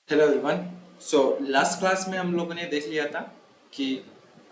Hello everyone. So last class में हम लोगों ने देख लिया था कि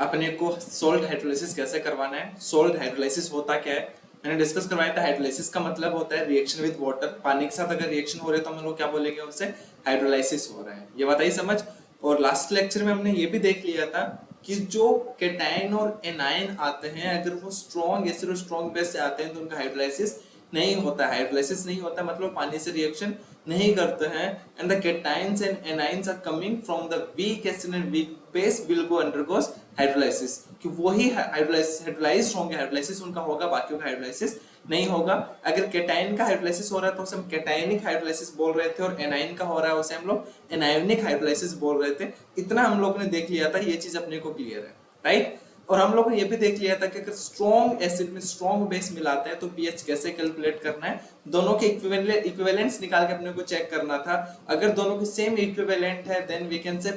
अपने को सोल्ट हाइड्रोलाइसिस कैसे करवाना है। सोल्ट हाइड्रोलाइसिस होता क्या है मैंने डिस्कस करवाया था। हाइड्रोलाइसिस का मतलब होता है रिएक्शन विद वाटर। पानी के साथ अगर रिएक्शन हो रहा है तो हम लोग क्या बोलेंगे, उसे हाइड्रोलाइसिस हो रहा है। ये बात आई समझ। और लास्ट लेक्चर में हमने ये भी देख लिया था कि जो केटाइन और एनाइन आते हैं, अगर वो स्ट्रॉन्ग एसिड और स्ट्रॉन्ग बेस से आते हैं तो उनका हाइड्रोलाइसिस नहीं होता। हाइड्रोलाइसिस नहीं होता मतलब पानी से रिएक्शन नहीं करते हैं। And the cations and anions are coming from the weak acid and weak base will go undergoes hydrolysis। कि वही हाइड्रोलाइज होंगे, हाइड्रोलाइसिस उनका होगा, बाकियों का हाइड्रोलाइसिस नहीं होगा। अगर केटाइन का हाइड्रोलाइसिस हो रहा है तो उसे हम केटाइनिक हाइड्रोलाइसिस बोल रहे थे, और एनाइन का हो रहा है उसे हम लोग एनायोनिक हाइड्रोलाइसिस बोल रहे थे। इतना हम लोगों ने देख लिया था, ये चीज अपने को क्लियर है, राइट। और हम लोगों ने ये भी देख लिया था कि अगर स्ट्रॉन्ग एसिड में स्ट्रॉन्ग बेस मिलाते हैं तो पीएच कैसे कैलकुलेट करना है। दोनों के इक्विवेलेंट्स निकाल के अपने को चेक करना था। अगर दोनों के सेम इक्विवेलेंट है then we can say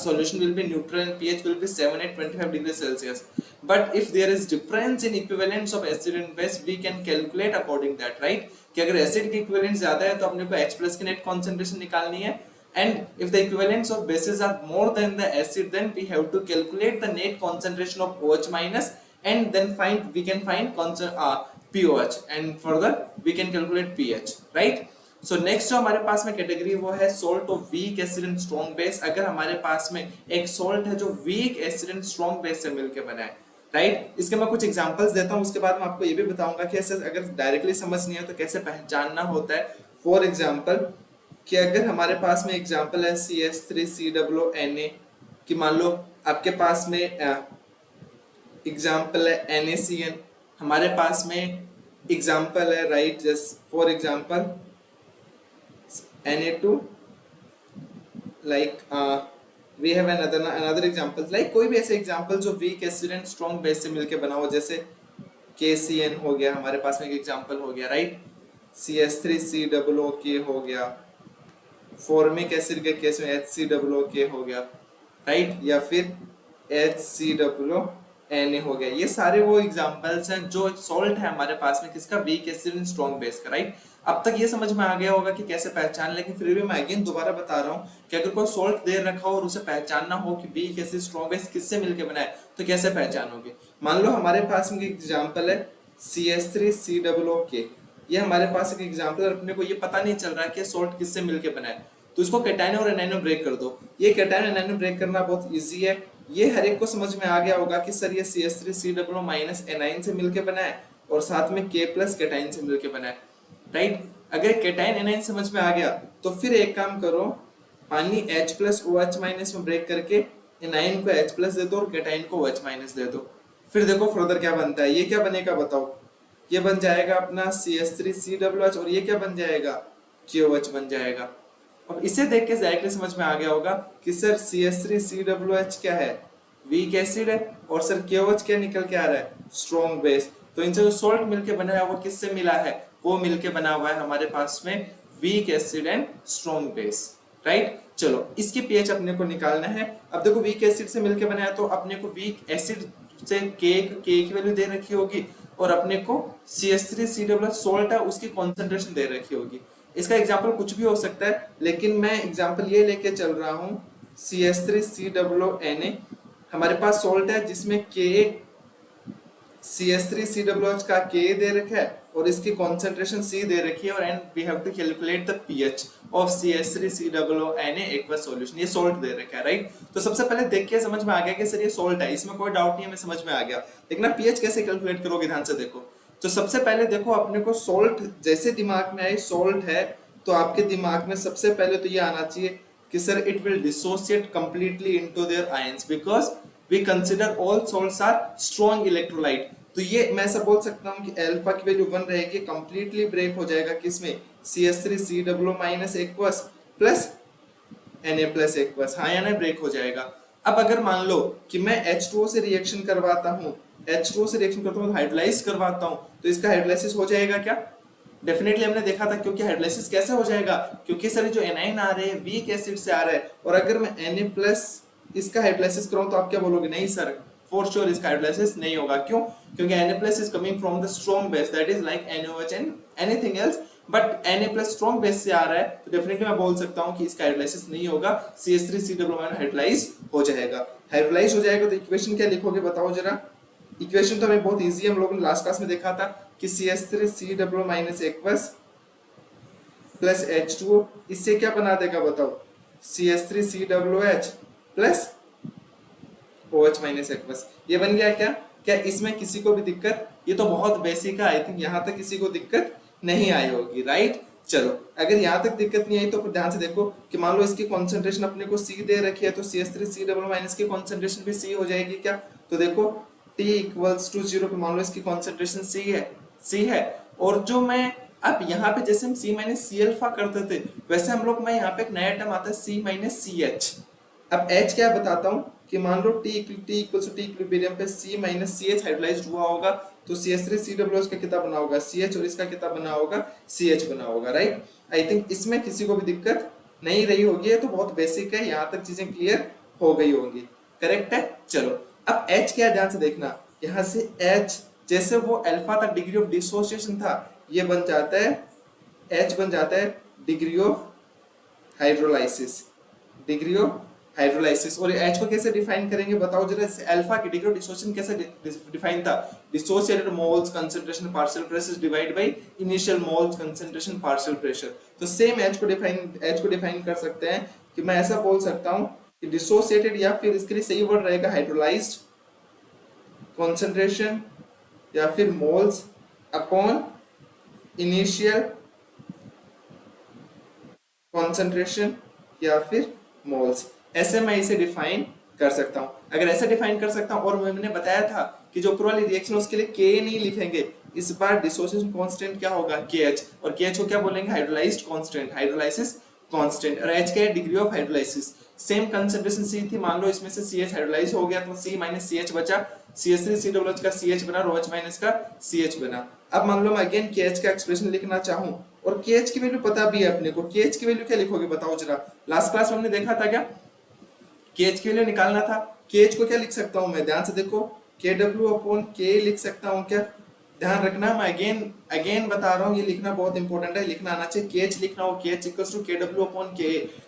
solution will be neutral and pH will be 7 at 25 degrees Celsius. But if there is difference in equivalents of acid and base, we can calculate according that, right? कि अगर acid की equivalent ज्यादा है तो अपने को H plus की net concentration निकालनी है। And if the equivalents of bases are more than the acid, then we have to calculate the net concentration of OH minus, and then we can find POH, and further we can calculate pH, right? So next जो हमारे पास में category वो है salt of weak acid and strong base. अगर हमारे पास में एक सोल्ट है जो week acid and strong base से मिलकर बना है, राइट। इसके मैं कुछ एग्जांपल्स देता हूँ, उसके बाद मैं आपको ये भी बताऊंगा कि ऐसे अगर डायरेक्टली समझ नहीं है तो कैसे पहचानना होता है। फॉर एग्जांपल कि अगर हमारे पास में एग्जांपल है CH3COONA, कि मान लो आपके पास में एग्जांपल है NaCN, हमारे पास में एग्जांपल है, right, just for example Na2, like we have another example, like कोई भी ऐसे एग्जांपल जो week acid and strong base से मिलके बना हो, जैसे KCN हो गया, हमारे पास में एक एग्जांपल हो गया, राइट। CH3COOK हो गया, फॉर्मिक एसिड के केस में HCOOK हो गया, राइट, या फिर HCOONA हो गया। ये सारे वो एग्जांपल्स हैं जो सॉल्ट है हमारे पास में किसका, week acid and strong base का, राइट। अब तक ये समझ में आ गया होगा कि कैसे पहचान, लेकिन फिर भी मैं अगेन दोबारा बता रहा हूँ कि अगर कोई सॉल्ट दे रखा हो और उसे पहचानना हो कि वीक एसिड स्ट्रॉन्ग बेस किससे मिलकर बना है तो कैसे पहचानोगे। मान लो हमारे पास में एक एग्जांपल है CH3COOK, ये हमारे पास एक एग्जांपल है, अपने को ये पता नहीं चल रहा है कि सॉल्ट किससे मिलकर बना है, तो इसको कैटायन और एनायन में ब्रेक कर दो। ये कैटायन एनायन में ब्रेक करना बहुत इजी है। ये हर एक को समझ में आ गया होगा कि सर ये CH3COO माइनस एनायन से मिलकर बना है और साथ में K प्लस कैटायन से मिलकर बना है, राइट। अगर कैटायन एनायन समझ में आ गया तो फिर एक काम करो, पानी H प्लस OH माइनस में ब्रेक करके एनायन को H प्लस दे दो और कैटायन को OH माइनस दे दो। फिर देखो फर्दर क्या बनता है। ये क्या बनेगा बताओ, ये बन जाएगा अपना CH3COOH, और ये क्या बन जाएगा, KOH बन जाएगा। अब इसे देख के डायरेक्टली समझ में आ गया होगा कि सर CH3COOH क्या है, वीक एसिड है, और सर KOH क्या निकल के आ रहा है, स्ट्रॉन्ग बेस। तो इनसे जो सॉल्ट मिलके बना है वो किससे मिला है, वो मिलके बना हुआ है हमारे पास में week acid and strong base, right. चलो इसकी पीएच अपने को निकालना है। अब देखो वीक एसिड से मिलके बना है तो अपने को वीक एसिड से के की वैल्यू दे रखी होगी, और अपने को CH3COOH सॉल्ट है उसकी कॉन्सेंट्रेशन दे रखी होगी। इसका एग्जाम्पल कुछ भी हो सकता है, लेकिन मैं एग्जाम्पल ये लेके चल रहा हूँ CH3COONA, हमारे पास सॉल्ट है जिसमें CH3COOH का K दे रखा है और इसकी कॉन्सेंट्रेशन C दे रखी है, और and we have to calculate the pH of CH3COONA aqueous solution. ये सॉल्ट दे रखा है, राइट। तो सबसे पहले देख के समझ में आ गया कि सर ये सॉल्ट है, इसमें कोई डाउट नहीं है, मैं समझ में आ गया। लेकिन ना pH कैसे कैलकुलेट करोगे, ध्यान से देखो। तो सबसे पहले देखो अपने को सॉल्ट जैसे दिमाग में आए सॉल्ट है तो आपके दिमाग में सबसे पहले तो ये आना चाहिए कि sir it will dissociate completely into their ions because we consider all salts are strong electrolyte. तो ये मैं ऐसा बोल सकता हूँ कि अल्फा की वैल्यू 1 रहेगी, कंप्लीटली ब्रेक हो जाएगा किसमें, CH3COO minus aqueous plus Na plus aqueous, हाँ या ना, ब्रेक हो जाएगा। अब अगर मान लो कि मैं H2O से रिएक्शन करवाता हूँ, H2O से रिएक्शन करता हूँ, हाइड्रोलाइज करवाता हूँ, तो इसका हाइड्रोलाइसिस हो जाएगा क्या, डेफिनेटली हमने देखा था। क्योंकि हाइड्रोलाइसिस कैसे हो जाएगा, क्योंकि सर जो एनाइन आ रहे हैं वीक एसिड से आ रहा है, और अगर मैं Na प्लस इसका हाइड्रोलाइसिस कराऊं तो आप क्या बोलोगे, नहीं सर फॉर श्योर इसका हाइड्रोलाइसिस नहीं होगा। क्यों? क्योंकि Na+ is coming from the strong base that is like NaOH and anything else, but Na+ strong base से आ रहा है तो डेफिनेटली मैं बोल सकता हूं कि इसका हाइड्रोलाइसिस नहीं होगा, CH3COO- हाइड्रोलाइज हो जाएगा। हाइड्रोलाइज हो जाएगा तो इक्वेशन क्या लिखोगे बताओ जरा। इक्वेशन तो हमें बहुत इजी है, हम लोगों ने लास्ट क्लास में देखा था कि CH3COO- प्लस H2O, इससे क्या बना देगा बताओ, CH3COOH प्लस OH-, ये बन गया क्या? क्या इसमें किसी को भी दिक्कत? ये तो बहुत बेसिक है, आई थिंक यहाँ तक किसी को दिक्कत नहीं आई होगी, राइट। चलो अगर यहाँ तक दिक्कत नहीं आई तो फिर ध्यान से देखो कि मान लो इसकी कॉन्सेंट्रेशन अपने को C दे रखी है तो CH3COO- की कॉन्सेंट्रेशन भी C हो जाएगी क्या? तो देखो T = 0 पे मान लो इसकी कॉन्सेंट्रेशन C है, और जो मैं अब यहाँ पे जैसे हम C- C करते थे वैसे हम लोग, मैं यहाँ पे एक नया टर्म आता है C- CH। अब H क्या बताता हूँ कि मान लो T इक्विलिब्रियम पे C- CH हाइड्रोलाइज्ड हुआ होगा तो CH3COO का कितना बना होगा CH, और इसका कितना बना होगा CH बना होगा, राइट। आई थिंक इसमें किसी को भी दिक्कत नहीं रही होगी, तो बहुत बेसिक है, यहाँ तक चीजें क्लियर हो गई होंगी, करेक्ट है। चलो अब H क्या, ध्यान से देखना, यहाँ से H जैसे वो अल्फा तक डिग्री ऑफ डिसोसिएशन था, ये बन जाता है H बन जाता है degree of hydrolysis, degree of hydrolysis. और H को कैसे डिफाइन करेंगे बताओ जरा। अल्फा की डिग्री ऑफ डिसोसिएशन कैसे डिफाइन था? Dissociated moles concentration partial pressure divide by initial moles concentration partial pressure. तो सेम H को डिफाइन कर सकते हैं कि मैं ऐसा बोल सकता हूं कि डिसोसिएटेड, या फिर इसके लिए सही वर्ड रहेगा हाइड्रोलाइज्ड कंसंट्रेशन, या फिर मोल्स अपॉन इनिशियल कंसंट्रेशन, या फिर मोल्स, ऐसे मैं इसे डिफाइन कर सकता हूं। अगर ऐसे डिफाइन कर सकता हूं, और मैंने बताया था कि जो ऊपर वाली रिएक्शन है उसके लिए K नहीं लिखेंगे, इस बार डिसोसिएशन कांस्टेंट क्या होगा KH, और KH को क्या बोलेंगे हाइड्रोलाइज्ड कांस्टेंट, हाइड्रोलाइसिस कांस्टेंट, और H क्या है degree of hydrolysis. Same concentration C थी, मान लो इसमें से CH हाइड्रोलाइज हो गया तो C- CH बचा, CH3COOH का CH बना, OH- का CH बना। अब मान लो मैं अगेन KH का एक्सप्रेशन लिखना चाहूं, और KH की वैल्यू पता भी है अपने को, KH की वैल्यू क्या लिखोगे बताओ जरा। लास्ट क्लास में हमने देखा था क्या, KH की वैल्यू निकालना था। KH को क्या लिख सकता हूं मैं, ध्यान से देखो, KW/K लिख सकता हूं क्या? ध्यान रखना, मैं अगेन बता रहा हूं, ये लिखना बहुत इंपॉर्टेंट है, लिखना आना चाहिए। KH लिखना हो, KH = KW/K।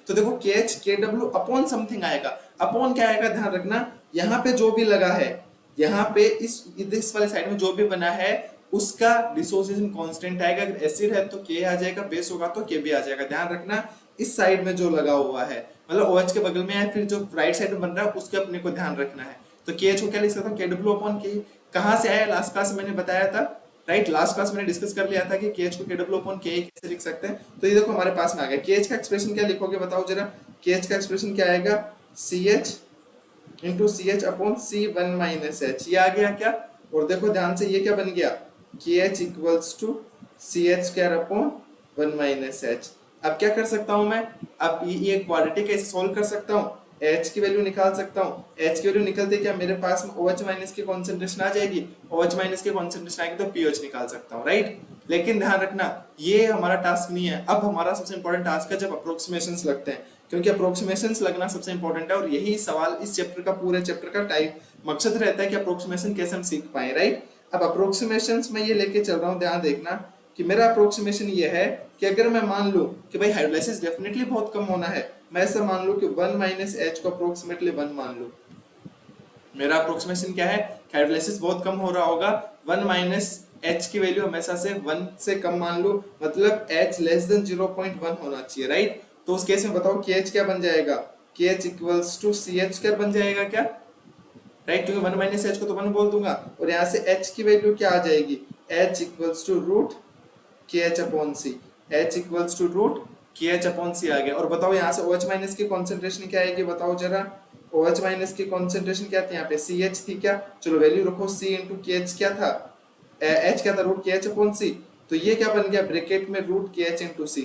तो देखो KH KW अपॉन समथिंग आएगा, अपॉन क्या आएगा ध्यान रखना, यहाँ पे जो भी लगा है, यहाँ पे इस वाले साइड में जो भी बना है उसका डिसोसिएशन कांस्टेंट आएगा। अगर एसिड है तो K आ जाएगा, बेस होगा तो K भी आ जाएगा। ध्यान रखना इस साइड में जो लगा हुआ है, मतलब OH के बगल में है, फिर जो राइट साइड में बन रहा है उसके अपने को ध्यान रखना है। तो KH को क्या लिख सकता हूँ KW/K। कहाँ से आया, लास्ट क्लास में मैंने बताया था, राइट। लास्ट क्लास मैंने डिस्कस कर लिया था कि KH को KW/K कैसे लिख सकते हैं। तो ये देखो हमारे पास में आ गया। KH का एक्सप्रेशन क्या लिखोगे बताओ जरा। KH का एक्सप्रेशन क्या आएगा, CH इंटू CH/C1 - H, ये आ गया क्या। और देखो ध्यान से ये क्या बन गया, KH = CH²/1 - H। अब क्या कर सकता हूं मैं, अब ये क्वाड्रेटिक कैसे सॉल्व कर सकता हूं, H की वैल्यू निकाल सकता हूं। H की वैल्यू निकलते क्या मेरे पास में OH- की कॉन्सेंट्रेशन आ जाएगी, OH- की कॉन्सेंट्रेशन आएगी तो POH निकाल सकता हूं, राइट। लेकिन ध्यान रखना ये हमारा टास्क नहीं है, अब हमारा सबसे इंपॉर्टेंट टास्क है जब अप्रोक्सीमेशंस लगते हैं, क्योंकि अप्रोक्सीमेशंस लगना सबसे इंपॉर्टेंट है, और यही सवाल इस चैप्टर का, पूरे चैप्टर का टाइप मकसद रहता है कि अप्रोक्सीमेशन कैसे हम सीख पाए, राइट। अब अप्रोक्सीमेशंस में ये लेके चल रहा हूं, ध्यान देखना कि मेरा अप्रोक्सीमेशन ये है कि अगर मैं मान लूं कि भाई हाइड्रोलाइसिस डेफिनेटली बहुत कम होना है, मैं ऐसा मान लूं कि 1 - H को अप्रोक्सीमेटली 1 मान लूं। मेरा अप्रोक्सीमेशन क्या है, हाइड्रोलाइसिस बहुत कम हो रहा होगा, 1 - H की वैल्यू हमेशा से 1 से कम मान लूं, मतलब H < 0.1 होना चाहिए, राइट। तो उस केस में बताओ KH क्या बन जाएगा, KH = CH² बन जाएगा क्या, राइट, क्योंकि 1 - H को तो 1 बोल दूंगा, और यहाँ से H की वैल्यू क्या आ जाएगी, H = √KH/C, H = √KH/C आ गया। और बताओ यहाँ से OH- की कॉन्सेंट्रेशन क्या आएगी बताओ जरा। OH- की कॉन्सेंट्रेशन क्या थी यहाँ पे, CH थी क्या, चलो वैल्यू रखो, C × KH क्या था, H क्या था, √KH/C। तो ये क्या बन गया ब्रैकेट में √KH × C,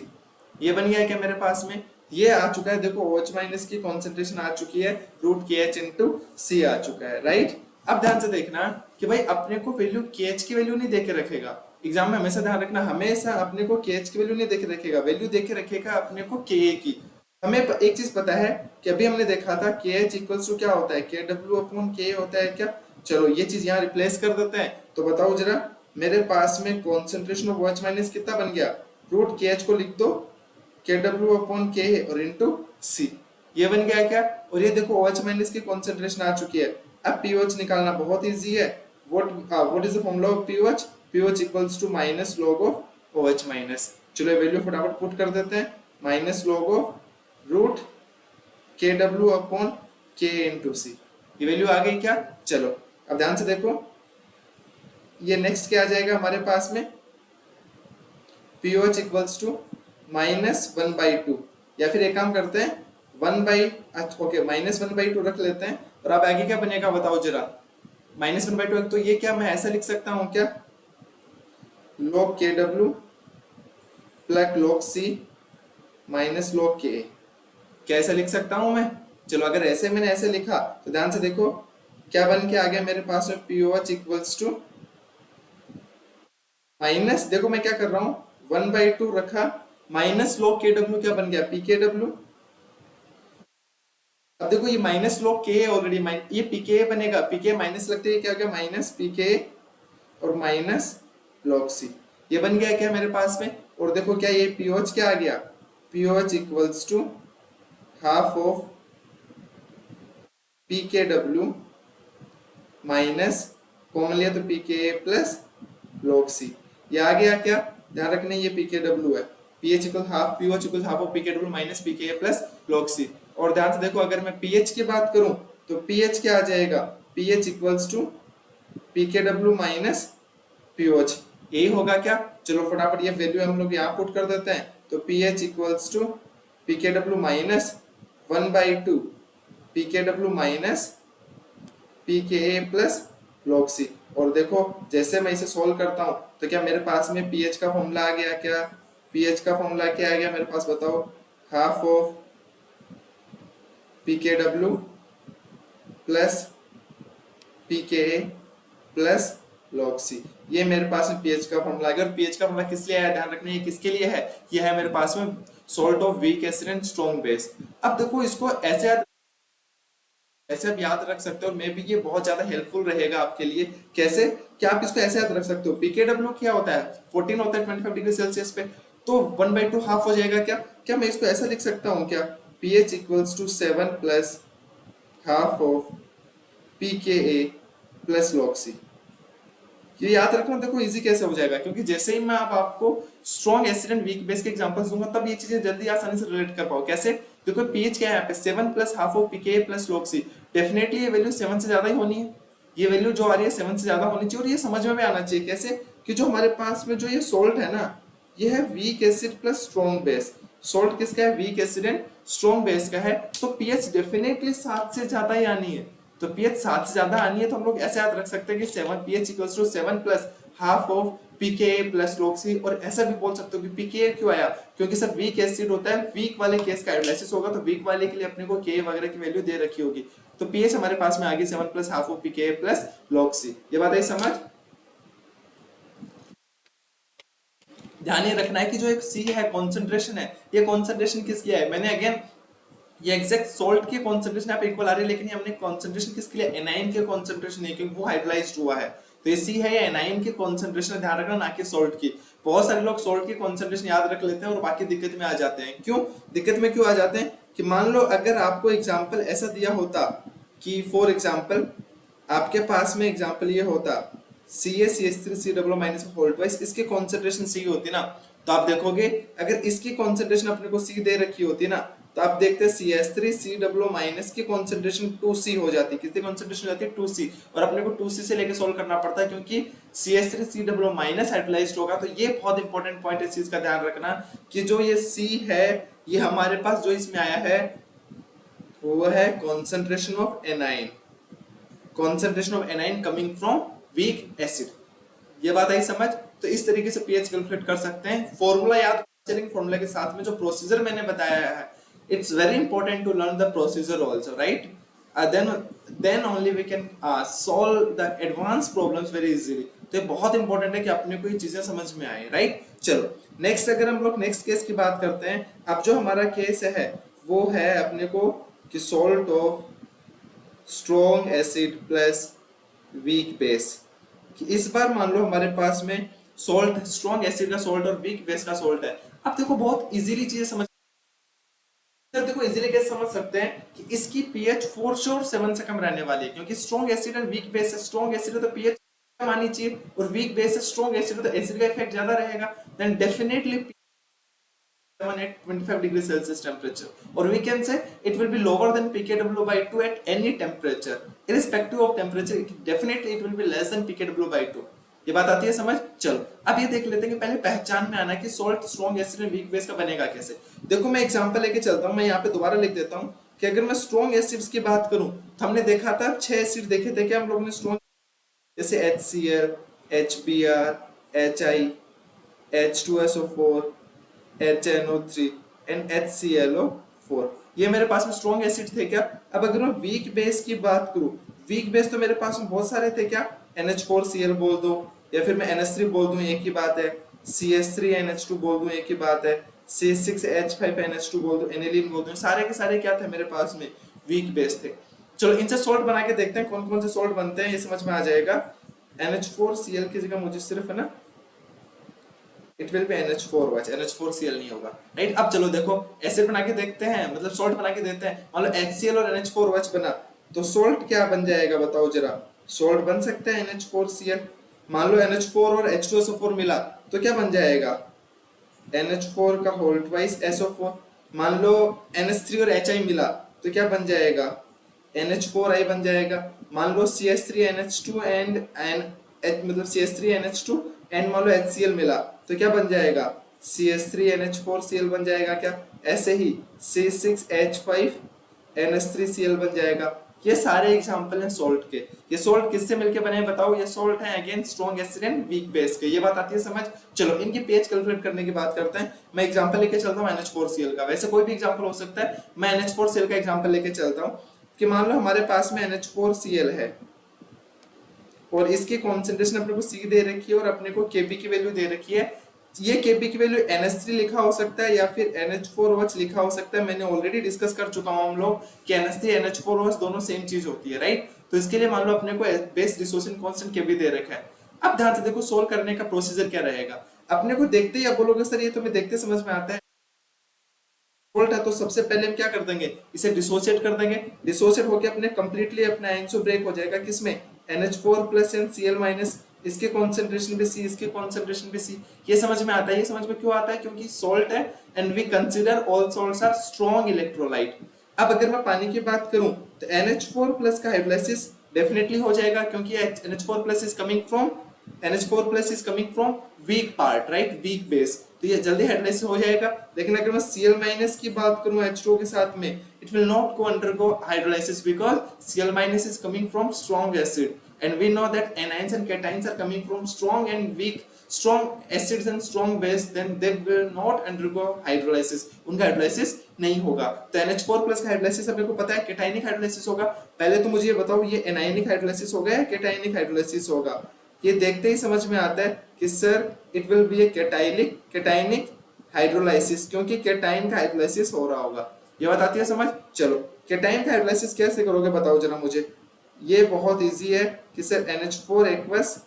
ये बन गया क्या मेरे पास में, ये आ चुका है। देखो OH- की कॉन्सेंट्रेशन आ चुकी है, √KH × C आ चुका है, राइट। अब ध्यान से देखना कि भाई अपने को वैल्यू KH की वैल्यू नहीं देके रखेगा एग्जाम में, हमेशा ध्यान रखना, हमेशा अपने को KH की वैल्यू नहीं देके रखेगा, वैल्यू देके रखेगा अपने को Ka की। हमें एक चीज पता है कि अभी हमने देखा था KH = क्या होता है, KW/K होता है क्या, चलो ये चीज यहाँ रिप्लेस कर देते हैं। तो बताओ जरा, मेरे पास में कॉन्सेंट्रेशन ऑफ OH माइनस कितना बन गया, रूट के एच को लिख दो KW अपॉन के और इंटू सी, ये बन गया क्या। और ये देखो OH माइनस की कॉन्सेंट्रेशन आ चुकी है। अब पीओएच निकालना बहुत इजी है। What is the formula of pOH, pOH equals to minus log of OH minus. चलो वैल्यू फटाफट पुट कर देते हैं, minus log of root KW upon के इंटू सी, ये वैल्यू आ गई क्या। चलो अब ध्यान से देखो, ये नेक्स्ट क्या आ जाएगा हमारे पास में, पीओएच इक्वल्स टू -1/2, या फिर एक काम करते हैं 1/, -1/2 रख लेते हैं। और अब आगे क्या बनेगा बताओ जरा, -1/2, तो ये क्या मैं ऐसा लिख सकता हूं क्या, log KW plus log C minus log KA, क्या ऐसा लिख सकता हूं मैं। चलो अगर ऐसे मैंने ऐसे लिखा तो ध्यान से देखो क्या बन के आ गया मेरे पास में, पीओएच इक्वल्स टू माइनस, देखो मैं क्या कर रहा हूं 1/2 रखा, माइनस log KW क्या बन गया, PKW। अब देखो ये माइनस log K ऑलरेडी, ये PK बनेगा, PK माइनस लगते ही क्या हो गया, माइनस PK और माइनस log C, ये बन गया क्या मेरे पास में। और देखो क्या ये पीओएच क्या आ गया, pOH equals to half of PKW minus common लिया तो PKA प्लस log C, ये आ गया क्या, ध्यान रखना ये PKW है, pH equal half, pOH equal half of PKW minus PKA plus log C। और ध्यान से देखो अगर मैं pH की बात करूं तो pH क्या आ जाएगा, pH equals to PKW minus pOH, यही होगा क्या। चलो फटाफट ये वैल्यू हम लोग यहाँ पुट कर देते हैं, तो pH equals to PKW minus 1/2 PKW minus PKA plus log C। और देखो जैसे मैं इसे सॉल्व करता हूं तो क्या मेरे पास में pH का फॉर्मूला आ गया, क्या pH का फॉर्मूला क्या आ गया मेरे पास बताओ, half of PKW plus PKA plus log C, ये मेरे पास में pH का फॉर्मूला आ गया। और pH का फॉर्मूला किस लिए है, ध्यान रखना ये किसके लिए है, ये है मेरे पास में salt of weak acid and strong base. अब देखो इसको ऐसे आप याद रख सकते हो, और मे बी ये बहुत ज्यादा हेल्पफुल रहेगा आपके लिए। कैसे, क्या आप इसको ऐसे याद रख सकते हो, PKW क्या होता है 14 होता है 25 डिग्री सेल्सियस पे, तो 1/2 हाफ हो जाएगा क्या। क्या मैं इसको ऐसा लिख सकता हूँ क्या, pH equals to 7 plus half of PKA plus log C, ये याद रखना। देखो इजी कैसे हो जाएगा, क्योंकि जैसे ही मैं आपको strong acid and weak base के एग्जांपल्स दूंगा तब ये चीजें जल्दी आसानी से रिलेट कर पाओ। कैसे, देखो pH क्या है यहाँ पे 7 plus half of PKA plus log C, definitely ये वैल्यू 7 से ज्यादा ही होनी है, ये वैल्यू जो आ रही है 7 से ज्यादा होनी चाहिए। और ये समझ में भी आना चाहिए कैसे, कि जो हमारे पास में जो ये सोल्ट है ना, ये है weak acid plus strong base. Salt किसका है, week acid and strong base का है, तो pH डेफिनेटली 7 से ज्यादा ही आनी है। तो pH 7 से ज्यादा आनी है तो हम लोग ऐसे याद रख सकते हैं कि 7 pH equals to 7 plus half of PKA plus log C। और ऐसा भी बोल सकते हो कि PKA क्यों आया, क्योंकि सर वीक एसिड होता है, वीक वाले केस का हाइड्रोलाइसिस होगा, तो वीक वाले के लिए अपने को K वगैरह की वैल्यू दे रखी होगी। तो pH हमारे पास में आ गई 7 plus half of PKA plus log C, ये बात आई समझ। ध्यान ये रखना है कि जो एक C है कॉन्सेंट्रेशन है, ये कॉन्सेंट्रेशन किसकी है, मैंने अगेन ये एग्जैक्ट सॉल्ट की कॉन्सेंट्रेशन यहाँ पे इक्वल आ रही है, लेकिन ये हमने कॉन्सेंट्रेशन किसके लिए, एनाइन के कॉन्सेंट्रेशन है, क्योंकि वो हाइड्रोलाइज्ड हुआ है। तो ये C है, ये एनाइन की कॉन्सेंट्रेशन ध्यान रखना, ना कि सॉल्ट की। बहुत सारे लोग सॉल्ट की कॉन्सेंट्रेशन याद रख लेते हैं और बाकी दिक्कत में आ जाते हैं। क्यों दिक्कत में क्यों आ जाते हैं, कि मान लो अगर आपको एग्जाम्पल ऐसा दिया होता कि फॉर एग्जाम्पल आपके पास में एग्जाम्पल ये होता CaCH3COO माइनस होल ट्वाइस, इसके कॉन्सेंट्रेशन C होती ना, तो आप देखोगे अगर इसकी कॉन्सेंट्रेशन अपने को C दे रखी होती ना, तो आप देखते हैं CH3COO माइनस की कॉन्सेंट्रेशन 2C हो जाती, कितनी कॉन्सेंट्रेशन हो जाती है 2C, और अपने को 2C से लेके सॉल्व करना पड़ता है, क्योंकि CH3COO माइनस हाइड्रोलाइज्ड होगा। तो ये बहुत इंपॉर्टेंट पॉइंट है, इस चीज का ध्यान रखना कि जो ये C है, ये हमारे पास जो इसमें आया है वो है concentration of anion, concentration of anion coming from weak acid, ये बात आई समझ। तो इस तरीके से pH कैलकुलेट कर सकते हैं। फॉर्मूला याद करेंगे, फॉर्मूला के साथ में जो प्रोसीजर मैंने बताया है, it's very important to learn the procedure also, right. then only we can solve the advanced problems very easily। तो ये बहुत इंपॉर्टेंट है कि अपने को ये चीजें समझ में आए, राइट। चलो नेक्स्ट, अगर हम लोग नेक्स्ट केस की बात करते हैं, अब जो हमारा केस है वो है अपने को कि salt of strong acid plus weak base. इस बार मान लो हमारे पास में सॉल्ट, स्ट्रॉन्ग एसिड का सॉल्ट और वीक बेस का सॉल्ट है। अब देखो बहुत इजीली चीजें समझ, देखो इजीली कैसे समझ सकते हैं कि इसकी पीएच 4 श्योर 7 से कम रहने वाली है, क्योंकि स्ट्रॉन्ग एसिड और वीक बेस है। स्ट्रॉन्ग एसिड है तो पीएच कम आनी चाहिए, और वीक बेस है स्ट्रॉन्ग एसिड तो एसिड का इफेक्ट ज्यादा रहेगा। Then definitely 7 at 25 degrees Celsius temperature, or we can say it will be lower than pKw by 2 at any temperature, irrespective of temperature. Definitely it will be less than pKw by 2. ये बात आती है समझ? चलो अब ये देख लेते हैं कि पहले पहचान में आना कि सॉल्ट स्ट्रॉन्ग एसिड और वीक बेस का बनेगा कैसे। देखो मैं एग्जांपल लेके चलता हूँ, मैं यहाँ पे दोबारा लिख देता हूँ कि अगर मैं स्ट्रॉन्ग एसिड्स की बात करूँ तो हमने देखा था 6 एसिड देखे थे क्या हम लोगों ने स्ट्रॉन्ग, जैसे HCl, HBr, HI, H2SO4, HNO3 and HClO4, ये मेरे पास में स्ट्रॉन्ग एसिड थे क्या। अब अगर मैं वीक बेस की बात करूं, वीक बेस तो मेरे पास में बहुत सारे थे क्या, NH4Cl बोल दो, या फिर मैं NH3 बोल दूं एक ही बात है, CH3NH2 बोल दूं एक ही बात है, C6H5NH2 बोल दूं, एनिलीन बोल दूं, सारे के सारे क्या थे मेरे पास में, वीक बेस थे। चलो इनसे सॉल्ट बना के देखते हैं कौन कौन से सॉल्ट बनते हैं, ये समझ में आ जाएगा। NH4Cl की जगह मुझे सिर्फ है ना, it will be NH4OH, NH4Cl नहीं होगा, राइट। अब चलो देखो एसिड बना के देखते हैं, मतलब सॉल्ट बना के देते हैं। मान लो HCl और NH4OH बना, तो सॉल्ट क्या बन जाएगा बताओ जरा। सॉल्ट बन सकता है NH4Cl। मान लो NH4 और H2SO4 मिला तो क्या बन जाएगा, NH4 का होल ट्वाइस SO4। मान लो NH3 और HI मिला तो क्या बन जाएगा, NH4I बन जाएगा। मान लो CH3NH2 एंड मतलब CH3NH2 एंड मान लो HCl मिला तो क्या बन जाएगा, CH3NH4Cl बन जाएगा क्या। ऐसे ही C6H5NH3Cl बन जाएगा। ये सारे एग्जांपल हैं सॉल्ट के। ये सॉल्ट किससे मिलके बने हैं बताओ, ये सॉल्ट है again strong acid and weak base के। ये बात आती है समझ। चलो इनकी pH कैलकुलेट करने की बात करते हैं। मैं एग्जांपल लेके चलता हूं NH4Cl का, वैसे कोई भी एग्जांपल हो सकता है। मैं NH4Cl का एग्जांपल लेके चलता हूं कि मान लो हमारे पास में NH4Cl है और इसकी कॉन्सेंट्रेशन अपने को C दे रखी है और अपने को Kb की वैल्यू दे रखी है। ये Kb की वैल्यू NH3 लिखा हो सकता है या फिर NH4OH लिखा हो सकता है। मैंने ऑलरेडी डिस्कस कर चुका हूं हम लोग कि NH3 NH4OH दोनों सेम चीज होती है, राइट। तो इसके लिए मान लो अपने को बेस डिसोसिएशन कांस्टेंट Kb दे रखा है। अब ध्यान से देखो सोल्व करने का प्रोसीजर क्या रहेगा। अपने को देखते ही आप बोलोगे सर ये तो मैं देखते समझ में आता है, सॉल्ट है तो सबसे पहले हम क्या कर देंगे, इसे डिसोसिएट कर देंगे। डिसोसिएट होके अपने कंप्लीटली अपना आयंसो ब्रेक हो जाएगा किसमें, NH4 plus and Cl minus, इसके कॉन्सेंट्रेशन भी C, इसके कॉन्सेंट्रेशन भी C। ये समझ में आता है। ये समझ में क्यों आता है, क्योंकि सॉल्ट है and we consider all salts are strong electrolyte. अब अगर मैं पानी की बात करूं तो NH4 प्लस का हाइड्रोलाइसिस डेफिनेटली हो जाएगा, क्योंकि NH4 plus is coming from weak part, right, weak base, तो ये जल्दी हाइड्रोलाइसिस हो जाएगा। लेकिन अगर मैं Cl माइनस की बात करूं H2O के साथ में, it will not go undergo hydrolysis because Cl minus is coming from strong acid and we know that anions and cations are coming from strong and weak, strong acids and strong base, then they will not undergo hydrolysis, उनका hydrolysis नहीं होगा। तो NH4 plus का hydrolysis अपने को पता है cationic hydrolysis होगा। पहले तो मुझे ये बताओ ये एनायनिक हाइड्रोलाइसिस होगा या कैटायनिक हाइड्रोलाइसिस होगा। ये देखते ही समझ में आता है कि sir it will be A cationic hydrolysis, क्योंकि कैटायन का हाइड्रोलाइसिस हो रहा होगा। ये बात आती है समझ। चलो कैटायन का हाइड्रोलाइसिस कैसे करोगे बताओ जरा मुझे। ये बहुत इजी है कि sir NH4 aqueous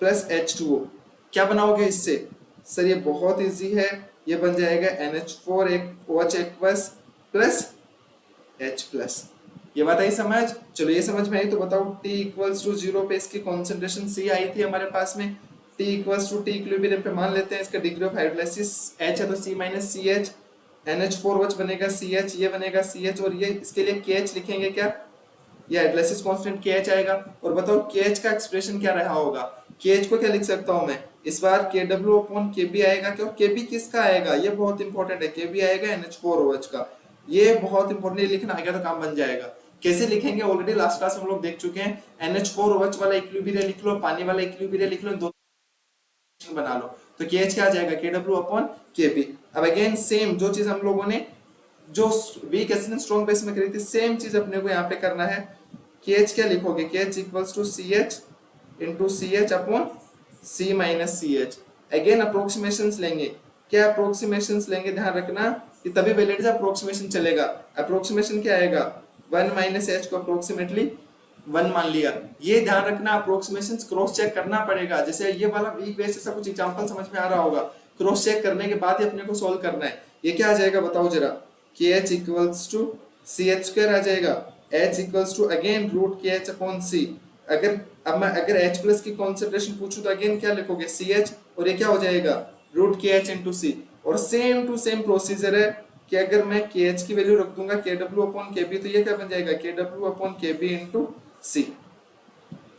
plus H2O, क्या बनाओगे इससे, सर ये बहुत इजी है, ये बन जाएगा NH4 OH aqueous plus H plus. ये बात आई समझ। चलो ये समझ में आई तो बताओ T इक्वल्स टू 0 पे इसकी कॉन्सेंट्रेशन C आई थी हमारे पास में। T equals to T equilibrium पे मान लेते हैं इसका डिग्री ऑफ हाइड्रोलाइसिस H है तो C माइनस CH, NH4OH बनेगा CH, ये बनेगा CH और ये इसके लिए KH लिखेंगे क्या, ये हाइड्रोलाइसिस कांस्टेंट KH आएगा। और बताओ KH का एक्सप्रेशन क्या रहा होगा। KH को क्या लिख सकता हूं मैं इस बार, KW/Kb आएगा। क्यों Kb किसका आएगा, ये बहुत इंपॉर्टेंट है। Kb आएगा NH4OH का, ये बहुत इंपॉर्टेंट, लिखना आएगा तो काम बन जाएगा। कैसे लिखेंगे ऑलरेडी लास्ट क्लास में हम लोग देख चुके हैं। NH4OH वाला इक्विलिब्रियम लिख लो, पानी वाला इक्विलिब्रियम लिख लो, दो बना लो तो KH क्या आ जाएगा, KW/Kb। अब अगेन सेम जो चीज हम लोगों ने जो week acid and strong base में करी थी, सेम चीज अपने को यहाँ पे करना है। KH क्या लिखोगे, KH equals to CH into CH upon C minus CH। Again approximations लेंगे। क्या अप्रोक्सीमेशंस लेंगे, ध्यान रखना कि तभी वैलिड अप्रोक्सीमेशन चलेगा। अप्रोक्सीमेशन क्या आएगा, 1 माइनस H को अप्रोक्सीमेटली 1 मान लिया। ये ध्यान रखना, अप्रोक्सीमेशन क्रॉस चेक करना पड़ेगा। जैसे ये वाला वीक बेस ऐसा कुछ एग्जांपल समझ में आ रहा होगा, क्रॉस चेक करने के बाद ही अपने को सॉल्व करना है। ये क्या आ जाएगा बताओ जरा, K H equals to C H square आ जाएगा, H equals to again root K H upon C. अगर अब मैं अगर एच प्लस की कॉन्सेंट्रेशन पूछूं तो अगेन क्या लिखोगे, सी एच, और ये क्या हो जाएगा root K H into C. और सेम टू सेम प्रोसीजर है कि अगर मैं के एच की वैल्यू रख दूंगा के डब्ल्यू अपॉन के बी, तो ये क्या बन जाएगा K W upon K B into C.